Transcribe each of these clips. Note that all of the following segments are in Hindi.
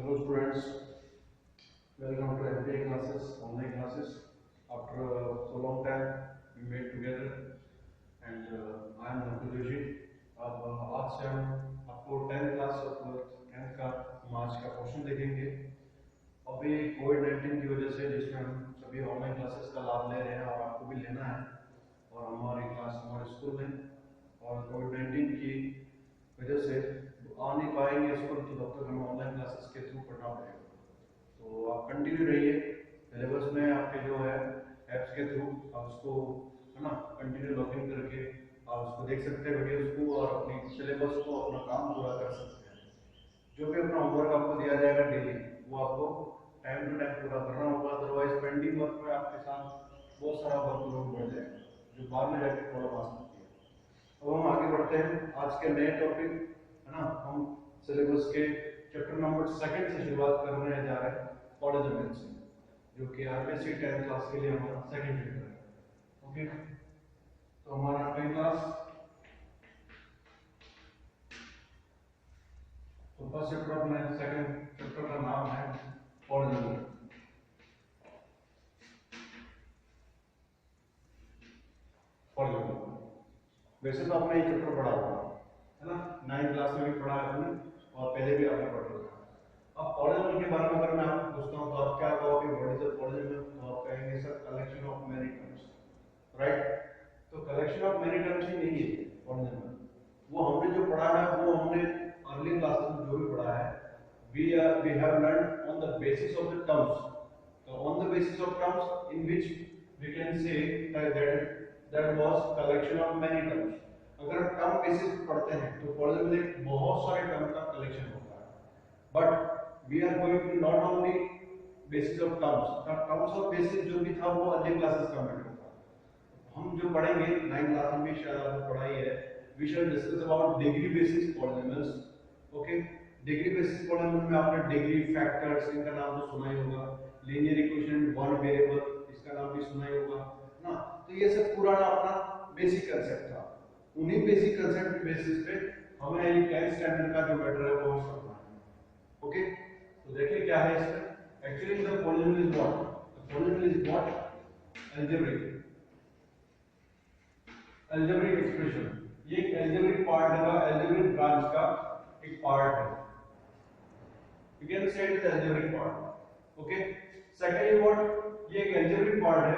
Hello students, welcome to MBA classes, online classes. After so long time we met together and I am Navdeep Joshi. अब आज से हम आपको 10th क्लास और 10th का आज का क्वेश्चन देखेंगे। अभी कोविड-19 की वजह से जिसमें हम सभी ऑनलाइन क्लासेस का लाभ ले रहे हैं और आपको भी लेना है और हमारी क्लास हमारे स्कूल में और कोविड-19 की वजह से आ नहीं पाएंगे स्कूल तो तब तक हमें ऑनलाइन क्लासेस के थ्रू पढ़ना पड़ेगा। तो आप कंटिन्यू रहिए सिलेबस में आपके जो है ऐप्स के थ्रू आप उसको है ना कंटिन्यू लॉगिन करके आप उसको देख सकते हैं वीडियोस को और अपनी सिलेबस को अपना काम पूरा कर सकते हैं। जो भी अपना होमवर्क आपको दिया जाएगा डेली वो आपको टाइम टू टाइम पूरा करना होगा, अदरवाइज पेंडिंग वर्क में आपके साथ बहुत सारा वर्कलोड बढ़ जाएगा जो बाद में जाके प्रॉब्लम आ सकती है। अब हम आगे बढ़ते हैं आज के नए टॉपिक है ना। हम सिलेबस के चैप्टर नंबर 2 से शुरुआत करने जा रहे हैं पॉलिनोमियल्स से, जो कि आरबीएससी 10th क्लास के लिए हमारा सेकंड चैप्टर है। ओके, तो हमारा 10th क्लास तो फर्स्ट चैप्टर अपने सेकंड चैप्टर का नाम है पॉलिनोमियल। वैसे तो आपने ये चैप्टर पढ़ा होगा है ना, 9th क्लास में भी पढ़ा है आपने और पहले भी आपने पढ़ रखा है। अब पॉलिनोमियल के बारे में अगर मैं आपको पूछता हूं तो आप क्या कहोगे, व्हाट इज अ पॉलिनोमियल? तो आप कहेंगे sir collection of many terms, right. तो कलेक्शन ऑफ मेनी टर्म्स ही नहीं है पॉलिनोमियल। वो हमने जो पढ़ा है वो हमने अर्ली क्लासेस में जो भी पढ़ा है we have learned on the basis of the terms. So on the basis of terms in which we can say that was collection of many terms. अगर टर्म बेसिस पे पढ़ते हैं तो पॉलिनोमियल एक बहुत सारे टर्म का कलेक्शन होता है, but we are going to not only basis of terms. Terms of basis जो भी था वो अर्ली क्लासेस का मैटर था। हम जो पढ़ेंगे 9th क्लास में भी शायद आपने पढ़ाई है, we shall discuss about degree basis polynomials. Okay, degree basis polynomial में आपने डिग्री फैक्टर्स इनका नाम तो सुना ही होगा, लीनियर इक्वेशन, वन वेरिएबल इसका नाम भी सुना ही होगा ना। तो ये सब पुराना अपना बेसिक कांसेप्ट था। उन्हीं बेसिक कांसेप्ट के बेसिस पे हमें ये 10th स्टैंडर्ड का जो मैटर है वो करना है। ओके, तो देखिए क्या है इसमें। Actually the polynomial is what? The polynomial is what? Algebraic expression. ये एक अलजेब्रिक पार्ट का, अलजेब्रिक ब्रांच का एक पार्ट है। You can say it is algebraic part. Okay. Secondly, what? ये एक algebraic part है।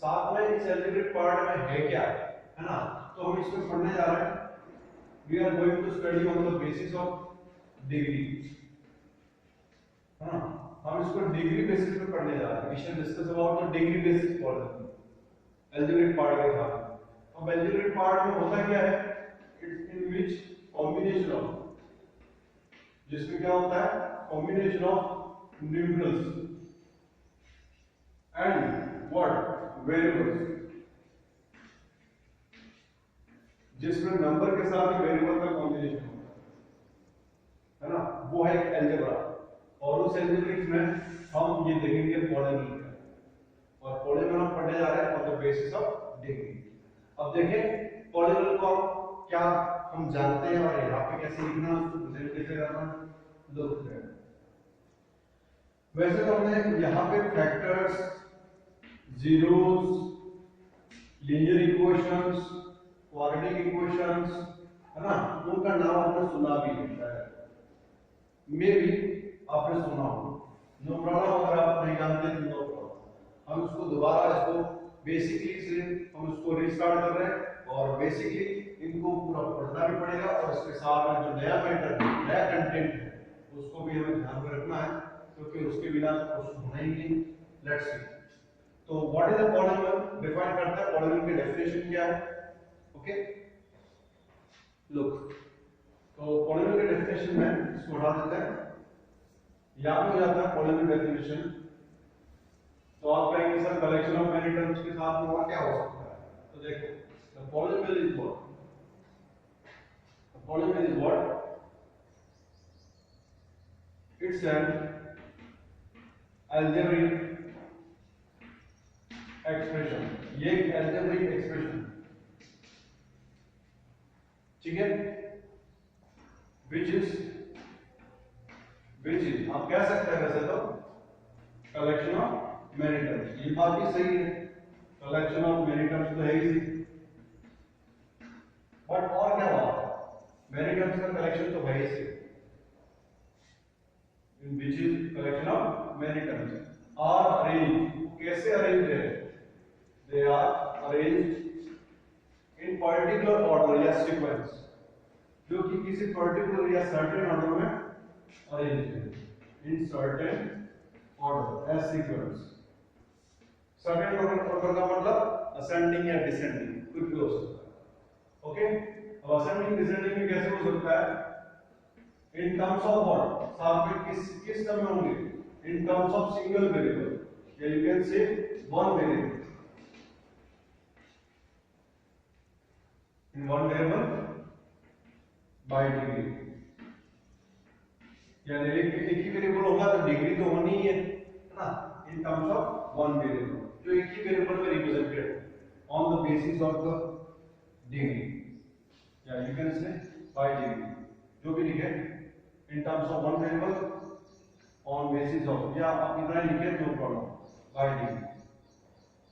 साथ में इस algebraic part में है क्या है ना, तो हम इसमें पढ़ने जा रहे हैं। We are going to study on the basis of degree, है ना। हम इसको डिग्री बेसिस पे पढ़ने जा रहे हैं। We shall discuss about the degree basis polynomial, algebraic part के साथ। अब algebraic part में होता क्या है? It's in which combination of, जिसमें क्या होता है? Combination of numerals and what? Variables, जिसमें नंबर के साथ वेरिएबल का कॉम्बिनेशन होता है ना, वो है एक अलजेब्रा। और उस अलजेब्रिक में हम ये देखेंगे पॉलिनोमियल, और पॉलिनोमियल हम पढ़ने जा रहे हैं on the basis of degree. अब देखें पॉलिनोमियल को क्या हम जानते हैं और यहाँ पे कैसे लिखना, उसको प्रेजेंट कैसे करना। लुक है, वैसे तो हमने यहाँ पे factors, zeros, linear equations, quadratic equations है ना, उनका नाम आपने सुना भी है शायद, मे भी आपने सुना हो। नो प्रॉब्लम, अगर आप नहीं जानते तो नो प्रॉब्लम। हम इसको दोबारा इसको बेसिकली सिर्फ हम इसको रीस्टार्ट कर रहे हैं और बेसिकली इनको पूरा पढ़ना भी पड़ेगा और इसके साथ में जो नया मैटर, नया कंटेंट है उसको भी हमें ध्यान में रखना है, क्योंकि उसके बिना तो कुछ होना ही नहीं। लेट्स सी, तो what is a polynomial? Define करते हैं पॉलिनोमियल की डेफिनेशन क्या है। ओके, लुक, तो पॉलिनोमियल की डेफिनेशन में इसको हटा देते हैं, यहां पे हो जाता है पॉलिनोमियल डेफिनेशन। तो आप कहेंगे sir collection of many terms के साथ में और क्या हो सकता है? तो देखो, the polynomial is what? The polynomial is what? It's an algebraic expression. ये एक algebraic expression, ठीक है, which is which is आप कह सकते हैं वैसे तो कलेक्शन ऑफ मेनी टर्म्स, ये बात भी सही है, कलेक्शन ऑफ मेनी टर्म्स तो है ही, बट और क्या बात है, मेनी टर्म्स का कलेक्शन तो है ही सही, which is collection of many terms are arranged, कैसे अरेंज है, they are arranged in particular order या sequence, जो कि किसी particular या certain order में अरेंज है, in certain order as sequence, certain order का मतलब ascending या descending कुछ भी हो सकता है, ओके। अब ascending descending में कैसे हो सकता है, in terms of what, साथ में किस टर्म में होंगे, in terms of single variable, या you can say one variable, in one variable by degree, यानी एक ही वेरिएबल होगा तो डिग्री तो होनी ही है ना, in terms of one variable, जो एक ही वेरिएबल में represented on the basis of the degree, या you can say by degree, जो भी लिखे in terms of one variable on basis of, या आप इतना लिखे no problem, by degree,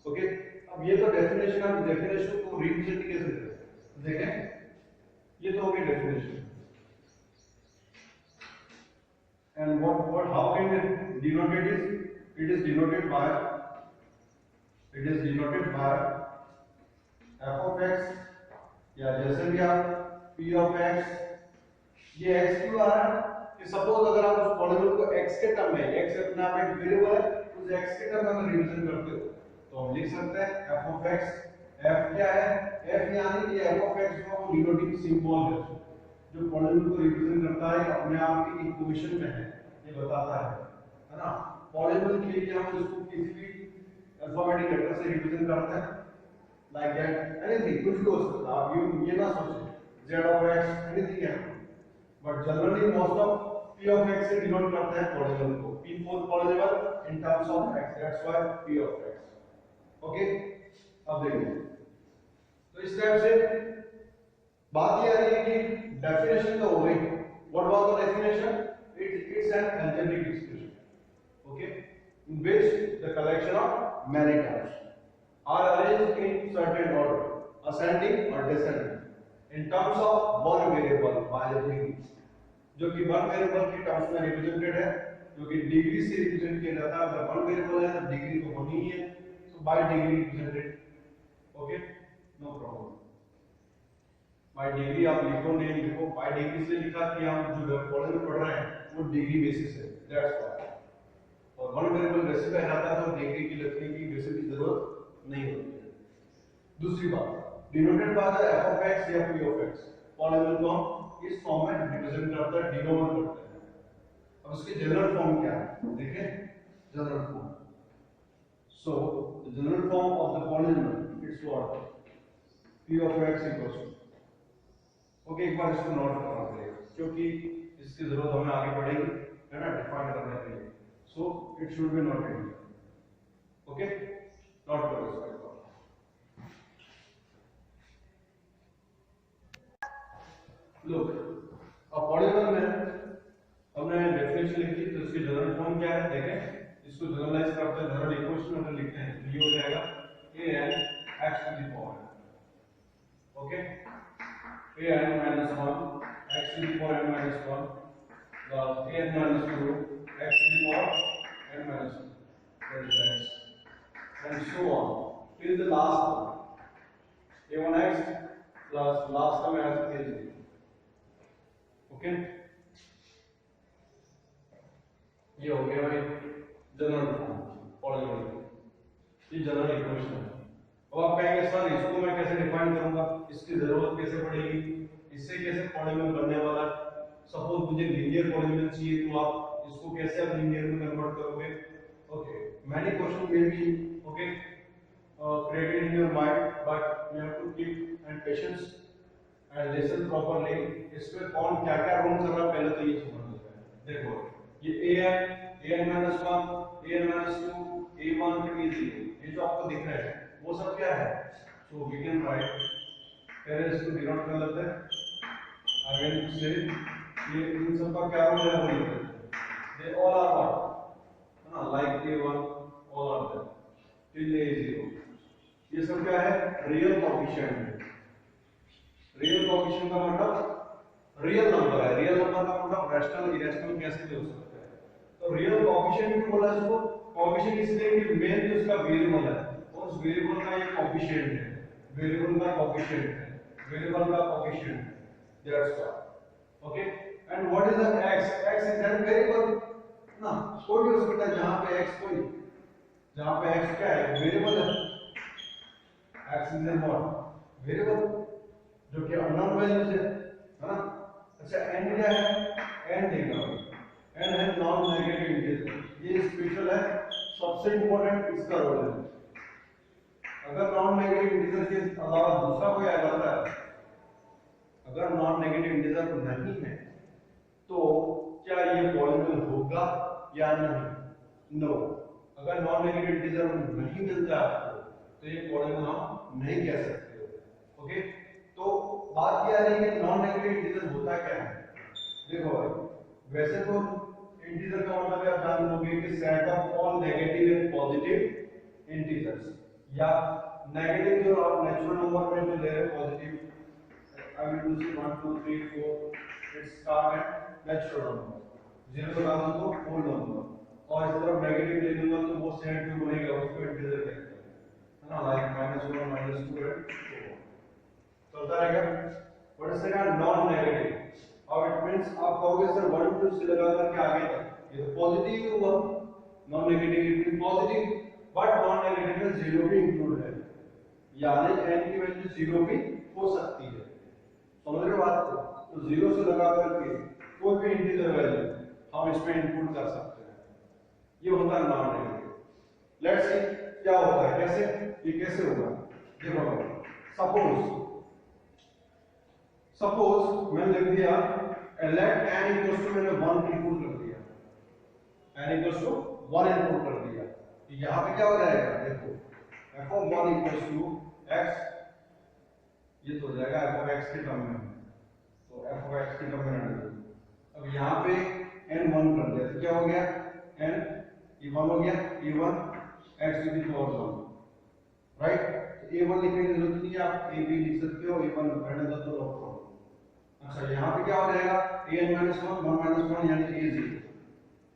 okay. अब ये तो डेफिनेशन, आप डेफिनेशन को रिप्रेजेंट कैसे करें, देखें ये तो हो गई definition, and what how can it denoted is, it is denoted by f of x, या जैसे भी आप p of x, ये x क्यों आ रहा है कि सपोज अगर आप उस पॉलिनोमियल को x के टर्म में, x अपने आप एक वेरिएबल है, उस x के टर्म में रिप्रेजेंट करते हो तो हम लिख सकते हैं f of x, f क्या है, f यानी कि f of x का वो डिनोटिंग सिंबल है जो पॉलिनोमियल को रिप्रेजेंट करता है, अपने आप की इक्वेशन में है, ये बताता है ना। पॉलिनोमियल के लिए हम इसको किसी भी अल्फाबेटिक लेटर से रिप्रेजेंट करते हैं, लाइक दैट, एनीथिंग, कुछ भी हो सकता है, आप ये ना सोचें z of x एनीथिंग है, but generally most of p of x से डिनोट करते हैं पॉलिनोमियल को, p for polynomial in terms of x, that's why p of x, okay. अब देखिए तो इस टाइप से बात ये आ रही है कि डेफिनेशन तो हो गई, what was the definition, it's an algebraic expression, okay, in which the collection of many terms are arranged in certain order, ascending or descending, in terms of one variable by the degree, जो कि वन वेरिएबल के टर्म्स में रिप्रेजेंटेड है, जो कि डिग्री से रिप्रेजेंट किया जाता है, अगर वन वेरिएबल है तो डिग्री तो होनी ही है, so by degree represented, okay, no problem. By degree आप लिखो नहीं लिखो, बाय डिग्री से लिखा कि हम जो पॉलिनोमियल पढ़ रहे हैं वो डिग्री बेसिस है, दैट्स व्हाई, और वन वेरिएबल वैसे पे रहता है तो डिग्री की लिखने की वैसे भी जरूरत नहीं होती है। दूसरी बात, denoted by the f of x या p of x, पॉलिनोमियल को हम इस फॉर्म में रिप्रेजेंट करते हैं, डिनोट करते हैं। अब इसकी जनरल फॉर्म क्या है, देखें general form, so the general form of the polynomial it's what, p of x equals to, okay, एक बार इसको नोट करना पड़ेगा क्योंकि इसकी जरूरत हमें आगे पड़ेगी, है ना, डिफाइन करने के लिए, so it should be noted, okay, note करो इसको। लुक, अब पॉलिनोमियल में हमने डेफिनेशन लिखी तो इसकी जनरल फॉर्म क्या है, देखें इसको जनरलाइज करते हैं, जनरल इक्वेशन अगर लिखते हैं तो ये हो जाएगा an x to the power, okay, an minus 1 x to the power n minus 1 plus an minus 2 x to the power n minus 2, that is x, and so on till the last one, a1x plus last term as a0, okay. ये हो गया भाई जनरल फॉर्म पॉलिनोमियल, ये जनरल इक्वेशन है। अब आप कहेंगे सर इसको मैं कैसे डिफाइन करूंगा, इसकी जरूरत कैसे पड़ेगी, इससे कैसे पॉलिनोमियल बनने वाला है, सपोज मुझे लीनियर पॉलिनोमियल चाहिए तो आप इसको कैसे आप लीनियर में कन्वर्ट करोगे, okay, many question may be, okay, created in your mind, but you have to keep and patience and listen properly। इसमें कौन क्या क्या रोल कर रहा है पहले तो ये समझ लो। देखो ये a है, an minus 1, an minus 2, a1 to a0, ये जो आपको दिख रहा है वो सब क्या है, so we can write, पहले इसको डिनोट कर लेते हैं, अगेन से ये इन सब का क्या रोल है वो लिख लेते हैं, रियल कोएफिशिएंट है। रियल कोएफिशिएंट का मतलब रियल नंबर है। रियल नंबर का मतलब रैशनल इरेशनल कैसे भी हो सकता है। तो रियल कोएफिशिएंट भी बोला इसको। कोएफिशिएंट इसलिए कि मेन जो उसका वेरिएबल है और उस वेरिएबल का ये कोएफिशिएंट है। वेरिएबल का कोएफिशिएंट है। वेरिएबल का कोएफिशिएंट है। That's why. Okay, and what is the x? x is an variable ना, कोई भी हो सकता है जहां पे x कोई, जहां पे x क्या है, वेरिएबल है। x is an what, variable, जो कि अननोन वैल्यूज है ना। अच्छा, n क्या है? n देखना, n है नॉन नेगेटिव इंटीजर। ये स्पेशल है, सबसे इंपॉर्टेंट इसका रोल है। अगर नॉन नेगेटिव इंटीजर के अलावा दूसरा कोई आ जाता है, अगर नॉन नेगेटिव इंटीजर नहीं है तो क्या ये पॉलिनोमियल होगा या नहीं? नो। अगर नॉन नेगेटिव इंटीजर नहीं मिलता आपको तो ये पॉलिनोमियल हम नहीं कह सकते। ओके, तो बात क्या है कि नॉन नेगेटिव इंटीजर होता क्या है। देखो भाई, वैसे तो इंटीजर का मतलब आप जान लोगे कि set of all negative and positive integers, या नेगेटिव जो आप नेचुरल नंबर में जो ले रहे हो positive, I will do say 1 2 3 4, it's start at natural number, 0 लगा दूं तो whole number, और इस तरफ नेगेटिव ले लूंगा तो वो सेट जो बनेगा उसको इंटीजर कहते हैं, है ना, लाइक -1 -2 एंड so on। चलता रहेगा। What is second? Non negative. अब इट मींस आप कहोगे सर 1 2 से लगा करके आगे तक ये तो पॉजिटिव ही हुआ, non negative it means positive, but non negative में जीरो भी इंक्लूड है, यानी n की वैल्यू जीरो भी हो सकती है। समझ रहे हो बात को? तो जीरो से लगा करके कोई भी इंटीजर वैल्यू हम इसमें इनपुट कर सकते हैं। ये होता है नॉन नेगेटिव। लेट्स सी क्या होता है, कैसे, ये कैसे होगा। देखो, सपोज मैंने लिख दिया लेट n इक्वल्स टू, मैंने 1 इनपुट कर दिया, n इक्वल्स टू 1 इनपुट कर दिया। यहां पे क्या हो जाएगा, देखो f of 1 equals to x, ये तो हो जाएगा f ऑफ x के टर्म में, तो f ऑफ x के टर्म में रहने दो। अब यहाँ पे n 1 कर दिया तो क्या हो गया, n ये 1 हो गया, a1 x to the power 1, right. तो a1 लिखने की जरूरत नहीं है, आप a भी लिख सकते हो, a1 रहने दो तो नो प्रॉब्लम। अच्छा, यहाँ पे क्या हो जाएगा, an - 1 1 - 1 यानी a0,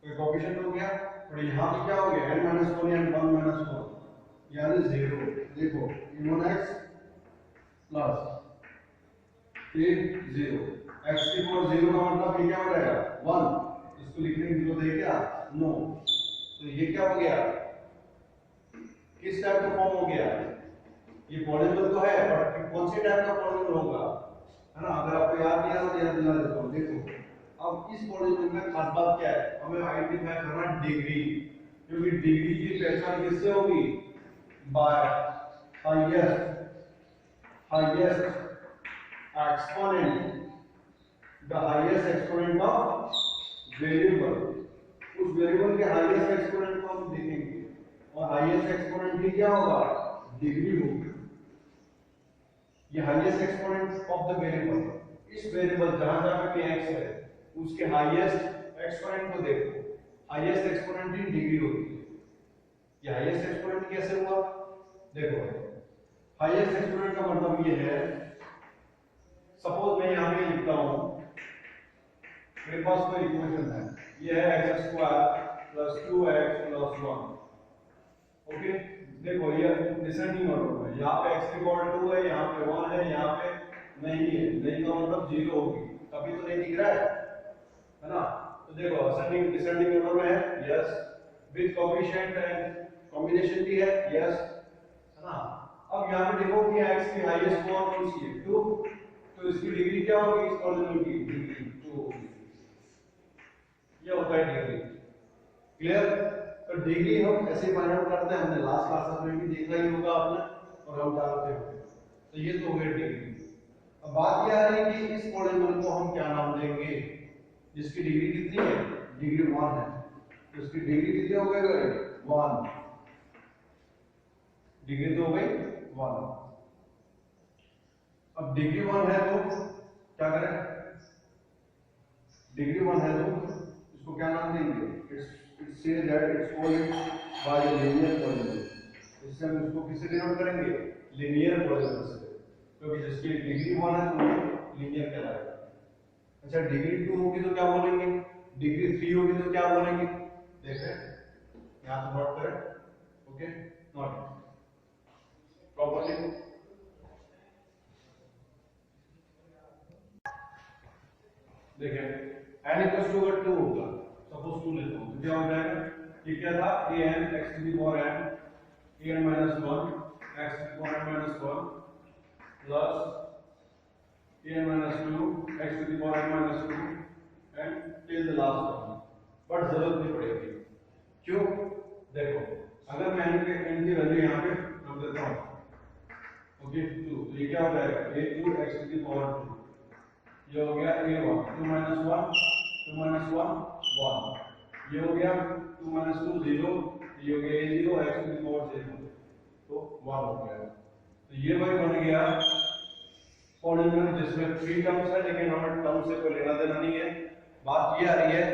कोई कोएफिशिएंट हो गया, और यहाँ पे क्या हो गया, n - 1 यानी 1 - 1 यानी 0। देखो a1x प्लस a0, x की पावर 0 का मतलब ये क्या हो जाएगा 1, इसको लिखने की जरूरत है क्या, नो। तो ये क्या हो गया, किस टाइप का फॉर्म हो गया, ये पॉलिनोमियल तो है बट कौन से टाइप का पॉलिनोमियल होगा, है ना। अगर आपको याद नहीं आ रहा तो याद दिला देता हूं। देखो अब इस पॉलिनोमियल में खास बात क्या है, हमें आइडेंटिफाई करना डिग्री, क्योंकि डिग्री की पहचान किससे होगी, by highest exponent, the highest exponent of variable. उस वेरिएबल के हाईएस्ट एक्सपोनेंट को हम देखेंगे, और हाईएस्ट एक्सपोनेंट की क्या होगा, डिग्री होगी। ये highest exponent of the variable, इस वेरिएबल जहां जहां पे x है उसके हाईएस्ट एक्सपोनेंट को देखो, हाईएस्ट एक्सपोनेंट की डिग्री होती है। ये हाईएस्ट एक्सपोनेंट कैसे हुआ, देखो हाईएस्ट एक्सपोनेंट का मतलब ये है, सपोज मैं यहां पे लिखता हूं, मेरे पास कोई इक्वेशन है, ये है x² + 2x + 1, ओके। देखो ये डिसेंडिंग ऑर्डर में, यहाँ पे x की पावर 2 है, यहाँ पे 1 है, यहाँ पे नहीं है, नहीं का मतलब 0 होगी, तभी तो नहीं दिख रहा है ना। तो देखो असेंडिंग डिसेंडिंग ऑर्डर में है, yes, with coefficient and combination भी है, यस, है ना। अब यहाँ पे देखो कि x की हाईएस्ट पावर कौन सी है, 2, तो इसकी डिग्री क्या होगी, इस पॉलिनोमियल की डिग्री 2 होगी। ये होता है डिग्री, क्लियर। तो डिग्री हम ऐसे फाइंड आउट करते हैं, हमने लास्ट क्लास में भी देखा ही होगा आपने, और हम जानते हैं। तो ये तो हो गई डिग्री। अब बात यह आ रही है कि इस पॉलिनोमियल को हम क्या नाम देंगे, जिसकी डिग्री कितनी है, डिग्री 1 है, तो इसकी डिग्री कितनी हो गई, 1, डिग्री तो हो गई 1। अब डिग्री 1 है तो क्या करें, डिग्री 1 है तो इसको क्या नाम देंगे, it says that it's called by a linear polynomial। इससे हम इसको किससे डिनोट करेंगे, लीनियर पॉलीनोमियल से, क्योंकि जिसकी डिग्री 1 है तो लीनियर कहलाएगा। अच्छा डिग्री 2 होगी तो क्या बोलेंगे, डिग्री 3 होगी तो क्या बोलेंगे, देख रहे हैं यहां से नोट करें। Okay note properly. देखिए n इक्वल्स टू अगर 2 होगा, सपोज 2 लेता हूं तो क्या हो जाएगा, ये क्या था an x to the power n an minus 1 x to the power n minus 1 plus an minus 2 x to the power n minus 2 and till the last one, but जरूरत नहीं पड़ेगी। क्यों, देखो अगर मैं n की वैल्यू यहाँ पे रख देता हूँ, ओके 2, तो ये क्या हो जाएगा a2 x to the power 2, ये हो गया a1 2 minus 1 2 minus 1 1, ये हो गया 2 minus 2 0, ये हो गया a0 x to the power 0, तो 1 हो गया। तो ये भाई बन गया पॉलीनोमियल जिसमें 3 टर्म्स है, लेकिन हमें टर्म से कोई लेना देना नहीं है। बात ये आ रही है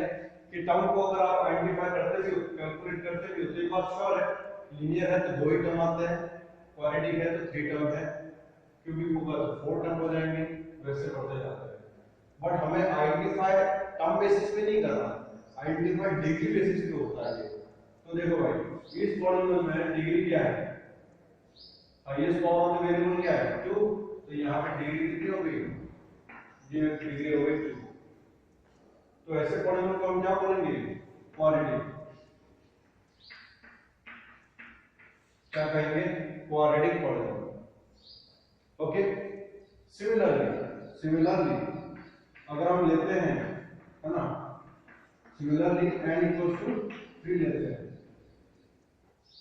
कि टर्म को अगर आप आइडेंटिफाई करते भी कैलकुलेट करते भी तो एक बात श्योर है, लीनियर है तो 2 ही टर्म आते हैं, क्वाड्रेटिक है तो 3 टर्म है, क्यूबिक होगा तो 4 टर्म हो जाएंगे, वैसे बढ़ते जाते हैं। बट हमें आइडेंटिफाई टर्म बेसिस पे नहीं करना, आइडेंटिफाई डिग्री बेसिस पे होता है। तो देखो भाई इस पॉलीनोमियल में डिग्री क्या है, highest power of the variable क्या है 2, तो यहाँ पे डिग्री कितनी हो गई, ये डिग्री हो गई 2। तो ऐसे पॉलीनोमियल को हम क्या बोलेंगे, क्वाड्रेटिक, क्या कहेंगे, क्वाड्रेटिक पॉलीनोमियल। ओके सिमिलरली अगर हम लेते हैं, है ना, सिमिलरली n इक्वल्स टू 3 लेते हैं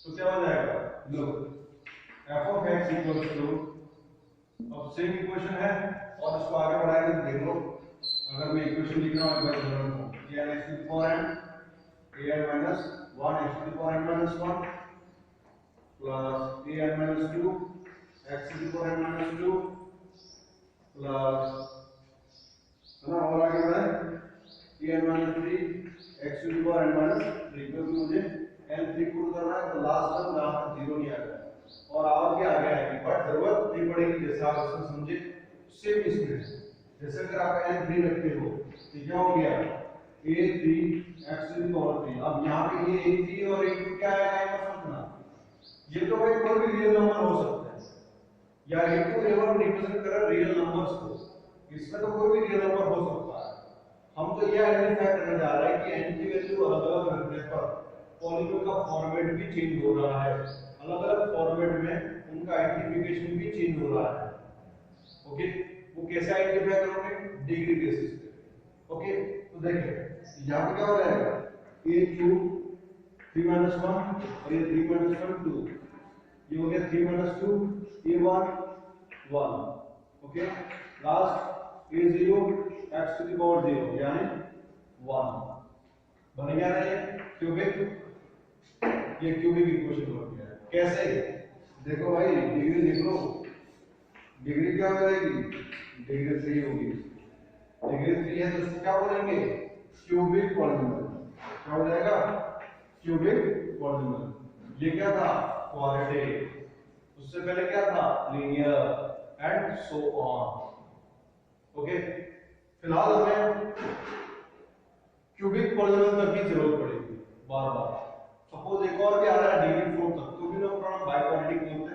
तो क्या हो जाएगा, लो f of x equals to, अब सेम इक्वेशन है और इसको आगे बढ़ाएंगे तो देख लो, अगर मैं इक्वेशन लिख रहा हूं एक बार समझ लो, an x to the power n an minus 1 x to the power n minus 1 plus an minus 2 x to the power n minus 2 plus, है ना, और आगे बढ़े an minus 3 x to the power n minus 3, क्योंकि मुझे n3 पुट करना है तो लास्ट टर्म जहां तक 0 नहीं आ गया और आवर के आगे आएगी, बट जरूरत नहीं पड़ेगी, जैसे आप इसको समझे सेम इसमें। जैसे अगर आप n3 रखते हो तो क्या हो गया a3 x to the power 3, अब यहाँ पे ये a3 और a2 क्या आएगा समझना, ये तो भाई कोई भी रियल नंबर हो सकता है, या a2 a1 रिप्रेजेंट कर रहा है रियल नंबर्स को, इसमें तो कोई भी रियल नंबर हो सकता है। हम तो ये आइडेंटिफाई करने जा रहे हैं कि n की वैल्यू अलग-अलग रखने पर पॉलीनोमियल का फॉर्मेट भी चेंज हो रहा है, अलग-अलग फॉर्मेट में उनका आइडेंटिफिकेशन भी चेंज हो रहा है। ओके वो कैसे आइडेंटिफाई करोगे, डिग्री बेसिस पे। ओके तो देखिए यहां पे क्या हो जाएगा a2 3 1 और ये 3 1 2, ये हो गया 3 2 a1 1, okay last a0 x to the power 0 यानी 1 बन गया ना, ये क्यूबिक, ये क्यूबिक इक्वेशन बन गया। कैसे, देखो भाई डिग्री लिख लो, डिग्री क्या हो जाएगी, डिग्री 3 होगी, डिग्री 3 है तो इसको क्या बोलेंगे, क्यूबिक पॉलीनोमियल, क्या हो जाएगा, क्यूबिक पॉलीनोमियल। ये क्या था, क्वाड्रेटिक, उससे पहले क्या था, linear and so on. Okay फिलहाल हमें क्यूबिक पॉलीनोमियल तक की जरूरत पड़ेगी बार बार, सपोज एक और भी आ रहा है डिग्री 4 तक तो भी नो प्रॉब्लम, बाइक्वाड्रेटिक नहीं होते,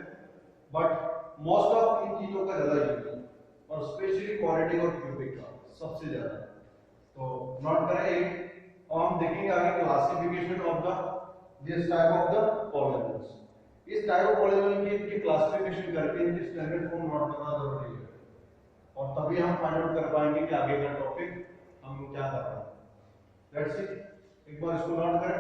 बट मोस्ट ऑफ इन चीजों का ज्यादा यूज है और स्पेशली क्वाड्रेटिक और क्यूबिक का सबसे ज्यादा। तो नोट करें और हम देखेंगे आगे classification of the this type of the polynomials. इस टाइप ऑफ पॉलीनोमियल की क्लासिफिकेशन करके इनकी स्टैंडर्ड फॉर्म नोट करना जरूरी है और तभी हम फाइंड आउट कर पाएंगे कि आगे का टॉपिक हम क्या कर रहे हैं। लेट्स सी एक बार इसको नोट करें।